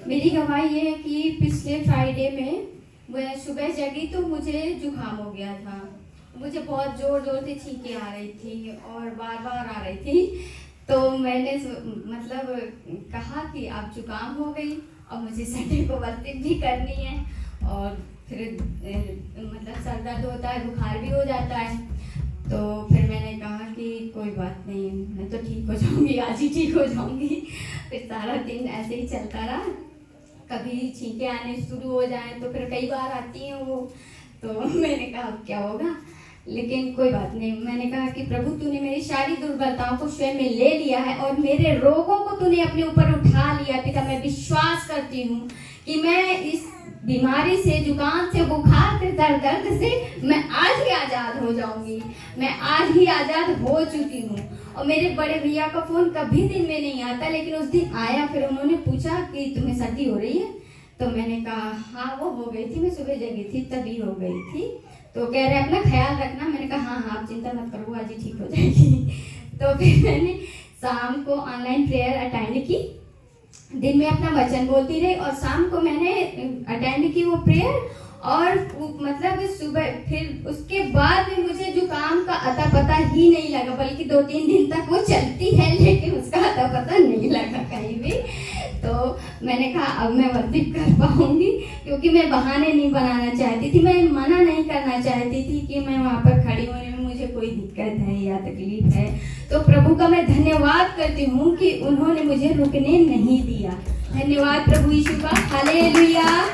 मेरी गवाही ये है कि पिछले फ्राइडे में मैं सुबह जगी तो मुझे जुकाम हो गया था। मुझे बहुत ज़ोर ज़ोर से छींकें आ रही थी और बार बार आ रही थी। तो मैंने मतलब कहा कि अब जुकाम हो गई और मुझे संडे को वर्शिप भी करनी है और फिर मतलब सर दर्द होता है, बुखार भी हो जाता है। तो फिर मैंने कहा कि कोई बात नहीं, मैं तो ठीक हो जाऊंगी, आज ही ठीक हो जाऊंगी। फिर सारा दिन ऐसे ही चलता रहा। कभी छींकें आने शुरू हो जाएं तो फिर कई बार आती हैं वो। तो मैंने कहा अब क्या होगा, लेकिन कोई बात नहीं। मैंने कहा कि प्रभु तूने मेरी सारी दुर्बलताओं को स्वयं में ले लिया है और मेरे रोगों को तूने अपने ऊपर उठा लिया। पिता मैं विश्वास करती हूँ कि मैं इस बीमारी से, जुकाम से, बुखार से, दर्द से मैं आज ही आज़ाद हो जाऊंगी। मैं आज ही आज़ाद हो चुकी हूँ। और मेरे बड़े भैया का फ़ोन कभी दिन में नहीं आता, लेकिन उस दिन आया। फिर उन्होंने पूछा कि तुम्हें सर्दी हो रही है? तो मैंने कहा हाँ वो हो गई थी, मैं सुबह जगी थी तभी हो गई थी। तो कह रहे अपना ख्याल रखना। मैंने कहा हाँ हाँ आप चिंता मत करो, आज ही ठीक हो जाएगी। तो फिर मैंने शाम को ऑनलाइन प्रेयर अटेंड की। दिन में अपना वचन बोलती रही और शाम को मैंने अटेंड की वो प्रेयर। और मतलब सुबह फिर उसके बाद में मुझे जुकाम का अता पता ही नहीं लगा, बल्कि 2-3 दिन तक वो चलती है लेकिन उसका अता पता नहीं लगा कहीं भी। तो मैंने कहा अब मैं वर्शिप कर पाऊंगी, क्योंकि मैं बहाने नहीं बनाना चाहती थी, मैं मना नहीं करना चाहती थी कि मैं वहाँ पर खड़ी होने में मुझे कोई दिक्कत है या तकलीफ है। तो प्रभु का मैं धन्यवाद करती हूँ कि उन्होंने मुझे रुकने नहीं दिया। धन्यवाद प्रभु यीशु का, हालेलुया।